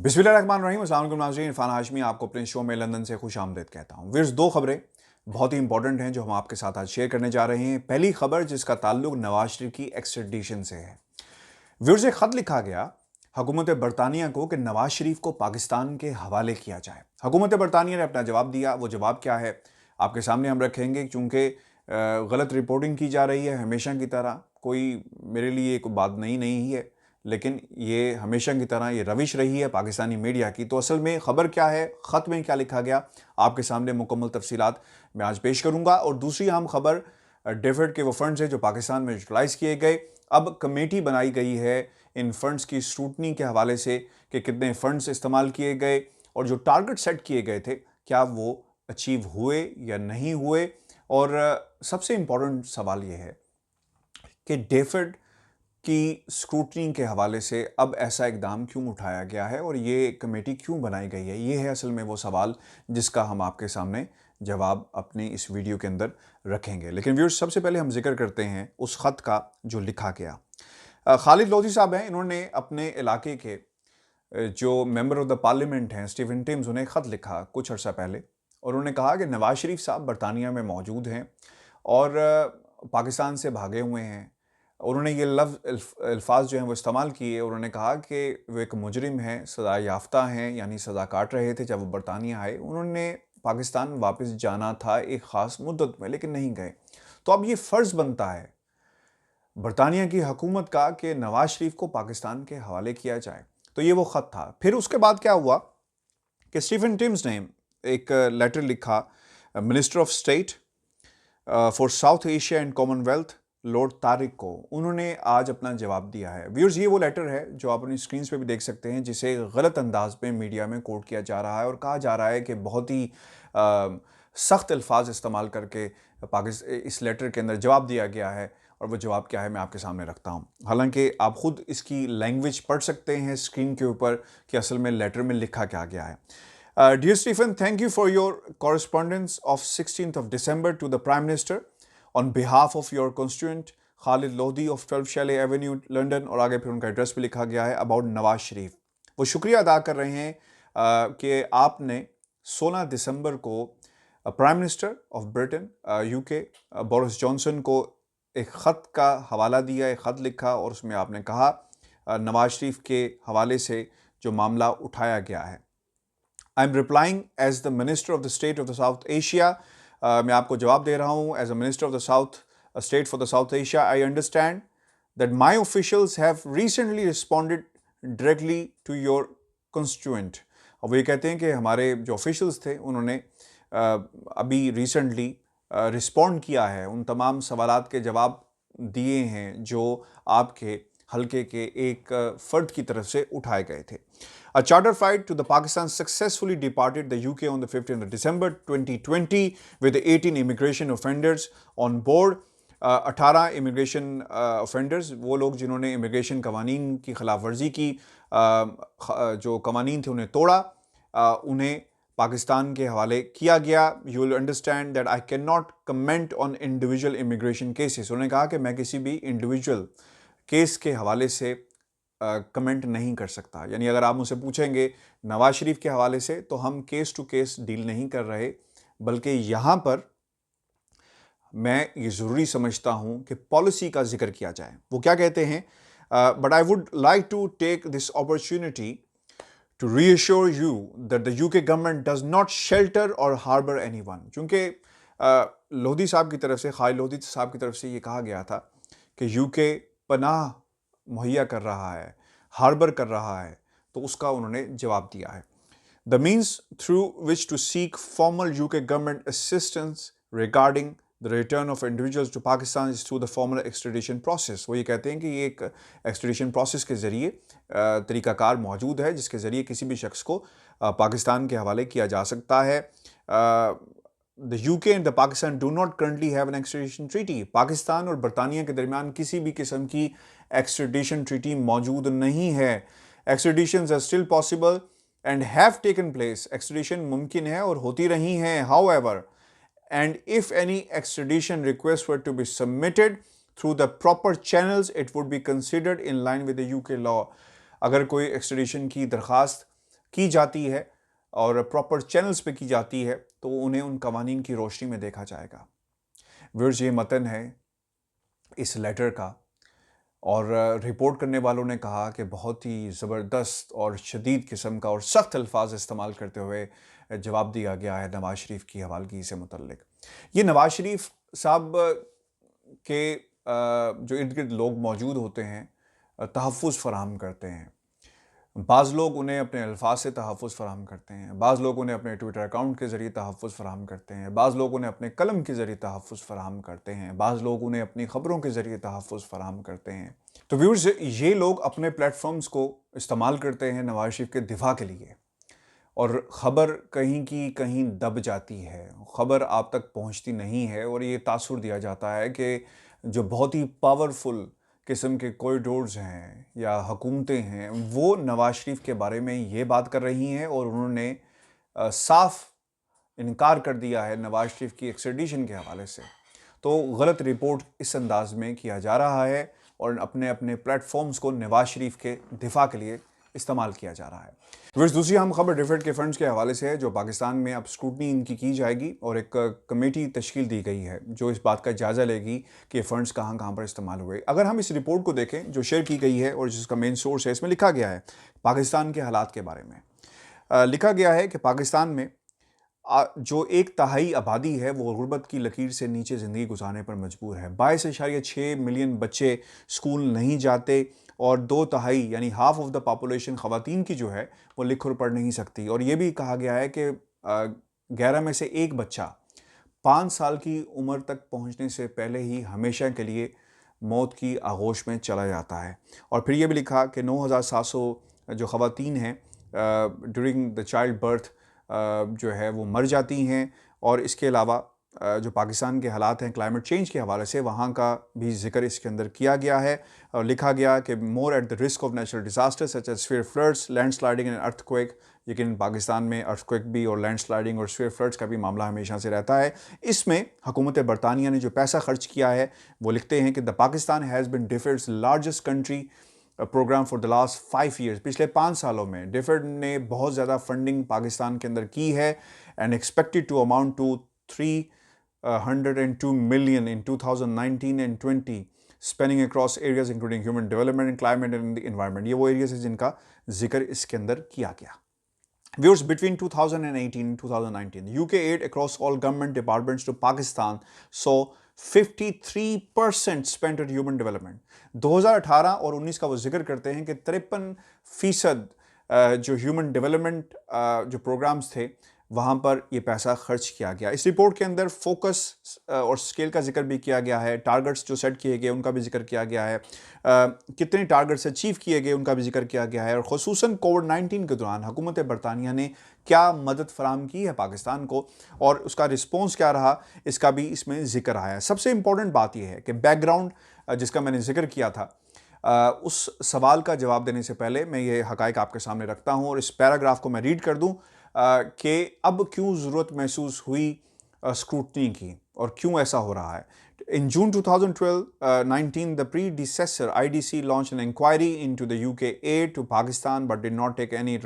बिस्मिल्लाहिर्रहमानिर्रहीम। अस्सलाम वालेकुम नाज़रीन, इरफान हाशमी आपको अपने शो में लंदन से खुश आमदीद कहता हूँ। वीर्स, दो खबरें बहुत ही इंपॉर्टेंट हैं जो हम आपके साथ आज शेयर करने जा रहे हैं। पहली खबर जिसका ताल्लुक नवाज शरीफ की एक्सट्रेडिशन से है। वीर्स, एक खत लिखा गया हुकूमत बरतानिया को कि नवाज शरीफ को पाकिस्तान के हवाले किया जाए। हुकूमत बरतानिया ने अपना जवाब दिया। वो जवाब क्या है आपके सामने हम रखेंगे, क्योंकि गलत रिपोर्टिंग की जा रही है हमेशा की तरह। कोई मेरे लिए कोई बात नई नहीं है, लेकिन ये हमेशा की तरह ये रविश रही है पाकिस्तानी मीडिया की। तो असल में ख़बर क्या है, ख़त में क्या लिखा गया, आपके सामने मुकम्मल तफसीलात मैं आज पेश करूँगा। और दूसरी अहम खबर, डेफिड के वो फंड्स हैं जो पाकिस्तान में यूटिलाइज़ किए गए। अब कमेटी बनाई गई है इन फंड्स की स्क्रूटनी के हवाले से कि कितने फंड्स इस्तेमाल किए गए और जो टारगेट सेट किए गए थे क्या वो अचीव हुए या नहीं हुए। और सबसे इम्पोर्टेंट सवाल ये है कि डेफिड की स्क्रूटनी के हवाले से अब ऐसा इकदाम क्यों उठाया गया है और ये कमेटी क्यों बनाई गई है। ये है असल में वो सवाल जिसका हम आपके सामने जवाब अपनी इस वीडियो के अंदर रखेंगे। लेकिन व्यूअर्स, सबसे पहले हम जिक्र करते हैं उस ख़त का जो लिखा गया। खालिद लोधी साहब हैं, इन्होंने अपने इलाके के जो मेंबर ऑफ द पार्लियामेंट हैं स्टीफन टिम्स, उन्हें ख़त लिखा कुछ अर्सा पहले और उन्होंने कहा कि नवाज शरीफ साहब बरतानिया में मौजूद हैं और पाकिस्तान से भागे हुए हैं। उन्होंने ये अल्फाज जो हैं वो इस्तेमाल किए। उन्होंने कहा कि वो एक मुजरिम हैं, सज़ा याफ्ता हैं, यानी सज़ा काट रहे थे जब वो बरतानिया आए। उन्होंने पाकिस्तान वापस जाना था एक ख़ास मुद्दत में, लेकिन नहीं गए। तो अब ये फ़र्ज़ बनता है बरतानिया की हुकूमत का कि नवाज शरीफ को पाकिस्तान के हवाले किया जाए। तो ये वो ख़त था। फिर उसके बाद क्या हुआ कि स्टीफन टिम्स ने एक लेटर लिखा minister of state for south Asia and Commonwealth Lord Tariq को। उन्होंने आज अपना जवाब दिया है। व्यूअर्स, ये वो लेटर है जो आप अपनी स्क्रीन पे भी देख सकते हैं, जिसे गलत अंदाज में मीडिया में कोट किया जा रहा है और कहा जा रहा है कि बहुत ही सख्त अल्फाज इस्तेमाल करके पाकिस्तान इस लेटर के अंदर जवाब दिया गया है। और वो जवाब क्या है मैं आपके सामने रखता हूँ। हालांकि आप खुद इसकी लैंग्वेज पढ़ सकते हैं स्क्रीन के ऊपर कि असल में लेटर में लिखा क्या गया है। Dear Stephen, thank you for your correspondence of 16th of December to the Prime Minister on behalf of your constituent Khalid Lodi of 12 Chalet Avenue, London। और आगे फिर उनका एड्रेस भी लिखा गया है अबाउट नवाज शरीफ। वो शुक्रिया अदा कर रहे हैं कि आपने 16 दिसंबर को prime minister of Britain UK Boris Johnson को एक ख़त का हवाला दिया, एक ख़त लिखा और उसमें आपने कहा नवाज शरीफ के हवाले से जो मामला उठाया गया है। I am replying as the minister of the state of the South Asia. मैं आपको जवाब दे रहा हूँ as a minister of the South state for the South Asia. I understand that my officials have recently responded directly to your constituent. और वो ये कहते हैं कि हमारे जो ऑफिशियल्स थे उन्होंने अभी रिसेंटली रिस्पॉन्ड किया है, उन तमाम सवालात के जवाब दिए हैं जो आपके हल्के के एक फ़र्द की तरफ से उठाए गए थे। A charter flight to the Pakistan successfully departed the UK on the 15th of December 2020 with 18 immigration offenders on board। 18 immigration offenders, वो लोग जिन्होंने इमिग्रेशन कवानीन की खिलाफ वर्जी की, जो कवानीन थे उन्हें तोड़ा, उन्हें पाकिस्तान के हवाले किया गया। You will understand that I can not comment on individual immigration cases. उन्होंने कहा कि मैं किसी भी इंडिविजुअल केस के हवाले से कमेंट नहीं कर सकता। यानी अगर आप मुझसे पूछेंगे नवाज शरीफ के हवाले से तो हम केस टू केस डील नहीं कर रहे, बल्कि यहाँ पर मैं ये ज़रूरी समझता हूँ कि पॉलिसी का जिक्र किया जाए। वो क्या कहते हैं, but I would like to take this opportunity to reassure you that the UK government does not shelter or harbour anyone. चूँकि लोधी साहब की तरफ से, खालिद लोधी साहब की तरफ से ये कहा गया था कि यूके पनाह मुहैया कर रहा है, हार्बर कर रहा है, तो उसका उन्होंने जवाब दिया है। The means through which to seek formal UK government assistance regarding the return of individuals to Pakistan is through the formal extradition process. वो ये कहते हैं कि ये एक एक्सट्रेडिशन प्रोसेस के ज़रिए तरीक़ाकार मौजूद है जिसके ज़रिए किसी भी शख्स को पाकिस्तान के हवाले किया जा सकता है। The UK and the Pakistan do not currently have an extradition treaty। Pakistan और बरतानिया के दरमियान किसी भी किस्म की extradition treaty मौजूद नहीं है। Extraditions are still possible and have taken place। extradition मुमकिन है और होती रही हैं। However, and if any extradition requests were to be submitted through the proper channels, it would be considered in line with the UK law। अगर कोई extradition की दरख्वास्त की जाती है और प्रॉपर चैनल्स पे की जाती है तो उन्हें उन कवानीन की रोशनी में देखा जाएगा। व्यूअर्स, ये मतन है इस लेटर का, और रिपोर्ट करने वालों ने कहा कि बहुत ही ज़बरदस्त और शदीद किस्म का और सख्त अल्फाज इस्तेमाल करते हुए जवाब दिया गया है नवाज शरीफ की हवालगी से मुतल्लिक। ये नवाज शरीफ साहब के जो इर्द गिर्द लोग मौजूद होते हैं तहफ़्फ़ुज़ फ़राहम करते हैं। बाज़ लोग उन्हें अपने अल्फाज से तहफ़्फ़ुज़ फ़राहम करते हैं, बाज़ लोग उन्हें अपने ट्विटर अकाउंट के ज़रिए तहफ़्फ़ुज़ फ़राहम करते हैं, बाज़ लोग उन्हें अपने कलम के ज़रिए तहफ़्फ़ुज़ फ़राहम करते हैं, बाज़ लोग उन्हें अपनी ख़बरों के ज़रिए तहफ़्फ़ुज़ फ़राहम करते हैं। तो व्यूअर्स, ये लोग अपने प्लेटफ़ॉर्म्स को इस्तेमाल करते हैं नवाज शरीफ के दिफा के लिए, और ख़बर कहीं की कहीं दब जाती है, ख़बर आप तक पहुंचती नहीं है, और ये तासुर दिया जाता है कि जो बहुत ही पावरफुल किस्म के कॉरिडोर्स हैं या हुकूमतें हैं वो नवाज शरीफ के बारे में ये बात कर रही हैं, और उन्होंने साफ इनकार कर दिया है नवाज शरीफ की एक्सट्रेडिशन के हवाले से। तो गलत रिपोर्ट इस अंदाज में किया जा रहा है और अपने अपने प्लेटफॉर्म्स को नवाज शरीफ के दिफा के लिए इस्तेमाल किया जा रहा है। वैसे दूसरी हम खबर डिफेड के फंड्स के हवाले से है, जो पाकिस्तान में अब स्क्रूटनी इनकी की जाएगी और एक कमेटी तश्कील दी गई है जो इस बात का जायज़ा लेगी कि फ़ंड्स कहाँ कहाँ पर इस्तेमाल हुए। अगर हम इस रिपोर्ट को देखें जो शेयर की गई है और जिसका मेन सोर्स है, इसमें लिखा गया है पाकिस्तान के हालात के बारे में। लिखा गया है कि पाकिस्तान में जो 1/3 आबादी है वो गुर्बत की लकीर से नीचे ज़िंदगी गुजारने पर मजबूर है। 22.6 मिलियन बच्चे स्कूल नहीं जाते और 2/3 यानी हाफ ऑफ द पॉपुलेशन ख़वातीन की जो है वो लिख और पढ़ नहीं सकती। और ये भी कहा गया है कि 11 में से एक बच्चा 5 साल की उम्र तक पहुंचने से पहले ही हमेशा के लिए मौत की आगोश में चला जाता है। और फिर ये भी लिखा कि 9,700 जो ख़वातीन हैं ड्यूरिंग द चाइल्ड बर्थ जो है वो मर जाती हैं। और इसके अलावा जो पाकिस्तान के हालात हैं क्लाइमेट चेंज के हवाले से, वहाँ का भी जिक्र इसके अंदर किया गया है। और लिखा गया कि more at the risk of natural disaster such as severe floods, landsliding and earthquake. लेकिन पाकिस्तान में अर्थक्वेक भी और लैंडस्लाइडिंग और स्फीयर फ्लड्स का भी मामला हमेशा से रहता है। इसमें हुकूमत बरतानिया ने जो पैसा खर्च किया है, वो लिखते हैं कि the Pakistan has been DFID's largest country programme for the last 5 years. पिछले 5 सालों में डिफेड ने बहुत ज़्यादा फंडिंग पाकिस्तान के अंदर की है and expected to amount to 302 million in 2019 and 20, spanning across areas including human development and climate and the environment. ये वो एरियाज है जिनका जिक्र इसके अंदर किया गया। Viewers, between 2018 and 2019, UK aid across all government departments to Pakistan saw 53% spent on human development। 2018 और 19 का वो जिक्र करते हैं कि 53% जो ह्यूमन डेवलपमेंट जो प्रोग्राम्स थे वहाँ पर ये पैसा खर्च किया गया। इस रिपोर्ट के अंदर फोकस और स्केल का जिक्र भी किया गया है, टारगेट्स जो सेट किए गए उनका भी जिक्र किया गया है, कितने टारगेट्स अचीव किए गए उनका भी जिक्र किया गया है, और ख़ुसूसन कोविड-19 के दौरान हुकूमत बरतानिया ने क्या मदद फराहम की है पाकिस्तान को और उसका रिस्पॉन्स क्या रहा, इसका भी इसमें जिक्र आया है। सबसे इम्पोर्टेंट बात यह है कि बैकग्राउंड जिसका मैंने जिक्र किया था, उस सवाल का जवाब देने से पहले मैं ये हक़ाइक़ आपके सामने रखता हूँ और इस पैराग्राफ को मैं रीड कर दूँ कि अब क्यों ज़रूरत महसूस हुई स्क्रूटनी की और क्यों ऐसा हो रहा है। In June 2019, the predecessor IDC launched an inquiry into the UK aid to Pakistan but did not take any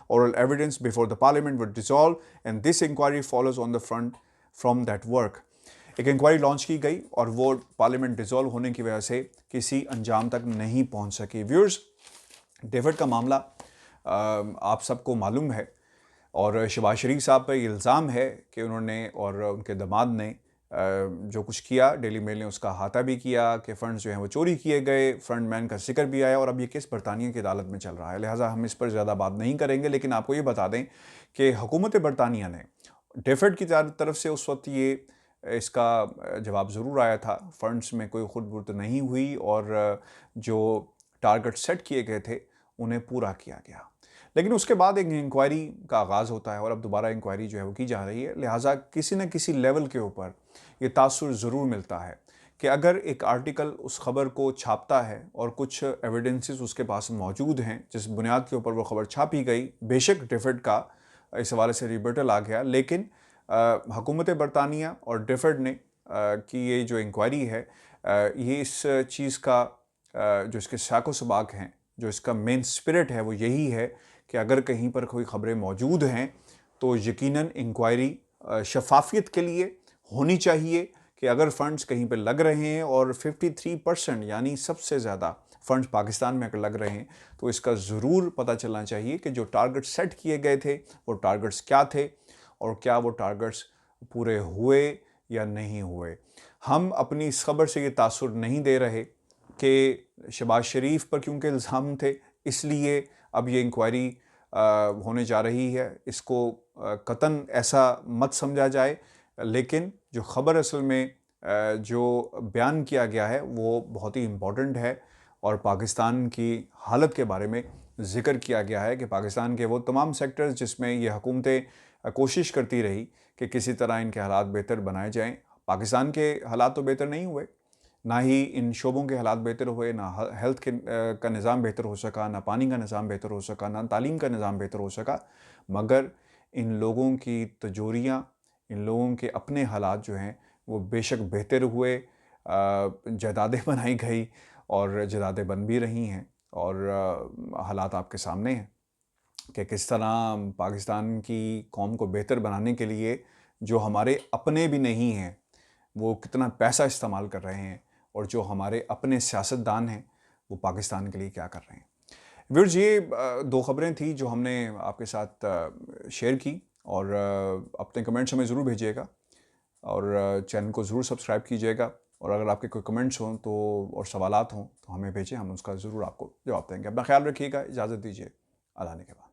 oral evidence before the parliament would dissolve, and this inquiry follows on the front from that work। एक inquiry launch की गई और वो parliament dissolve होने की वजह से किसी अंजाम तक नहीं पहुंच सकी। व्यूअर्स, डेविड का मामला आप सबको मालूम है और शहबाज शरीफ साहब पर इल्ज़ाम है कि उन्होंने और उनके दामाद ने जो कुछ किया, डेली मेल ने उसका अहाता भी किया कि फ़ंड्स जो हैं वो चोरी किए गए, फ्रंट मैन का जिक्र भी आया और अब ये केस बरतानिया की अदालत में चल रहा है। लिहाजा हम इस पर ज़्यादा बात नहीं करेंगे, लेकिन आपको ये बता दें कि हुकूमत बरतानिया ने डेफेड की तरफ से उस वक्त ये इसका जवाब ज़रूर आया था, फ़ंड्स में कोई खुद बुर्द नहीं हुई और जो टारगेट सेट किए गए थे उन्हें पूरा किया गया। लेकिन उसके बाद एक इंक्वायरी का आगाज़ होता है और अब दोबारा इंक्वायरी जो है वो की जा रही है। लिहाजा किसी न किसी लेवल के ऊपर ये तासुर ज़रूर मिलता है कि अगर एक आर्टिकल उस खबर को छापता है और कुछ एविडेंसेस उसके पास मौजूद हैं जिस बुनियाद के ऊपर वो खबर छापी गई, बेशक डेफेड का इस हवाले से रिबर्टल आ गया, लेकिन हुकूमत बरतानिया और डेफेड ने की ये जो इंक्वायरी है ये इस चीज़ का जो इसके साको सबाक हैं, जो इसका मेन स्पिरिट है वो यही है कि अगर कहीं पर कोई ख़बरें मौजूद हैं तो यकीनन इंक्वायरी शफाफियत के लिए होनी चाहिए कि अगर फ़ंड्स कहीं पे लग रहे हैं और 53% यानी सबसे ज़्यादा फ़ंड्स पाकिस्तान में अगर लग रहे हैं तो इसका ज़रूर पता चलना चाहिए कि जो टारगेट सेट किए गए थे वो टारगेट्स क्या थे और क्या वो टारगेट्स पूरे हुए या नहीं हुए। हम अपनी इस खबर से ये तासुर नहीं दे रहे कि शहबाज शरीफ पर क्योंकि इल्ज़ाम थे इसलिए अब ये इंक्वायरी होने जा रही है, इसको कतन ऐसा मत समझा जाए। लेकिन जो ख़बर असल में जो बयान किया गया है वो बहुत ही इम्पोर्टेंट है और पाकिस्तान की हालत के बारे में ज़िक्र किया गया है कि पाकिस्तान के वो तमाम सेक्टर्स जिसमें ये हुकूमतें कोशिश करती रही कि किसी तरह इनके हालात बेहतर बनाए जाएं। पाकिस्तान के हालात तो बेहतर नहीं हुए, ना ही इन शोबों के हालात बेहतर हुए, ना हेल्थ के का निज़ाम बेहतर हो सका, ना पानी का निज़ाम बेहतर हो सका, ना तालीम का निज़ाम बेहतर हो सका। मगर इन लोगों की तजोरियाँ, इन लोगों के अपने हालात जो हैं वो बेशक बेहतर हुए। जायदादें बनाई गई और जायदादें बन भी रही हैं और हालात आपके सामने हैं कि किस तरह पाकिस्तान की कौम को बेहतर बनाने के लिए जो हमारे अपने भी नहीं हैं वो कितना पैसा इस्तेमाल कर रहे हैं और जो हमारे अपने सियासतदान हैं वो पाकिस्तान के लिए क्या कर रहे हैं। व्यूअर्स, ये दो खबरें थी जो हमने आपके साथ शेयर की और अपने कमेंट्स हमें ज़रूर भेजिएगा और चैनल को ज़रूर सब्सक्राइब कीजिएगा और अगर आपके कोई कमेंट्स हों तो और सवालात हों तो हमें भेजें, हम उसका ज़रूर आपको जवाब देंगे। अपना ख्याल रखिएगा, इजाज़त दीजिए, अल्लाह ने के बाद।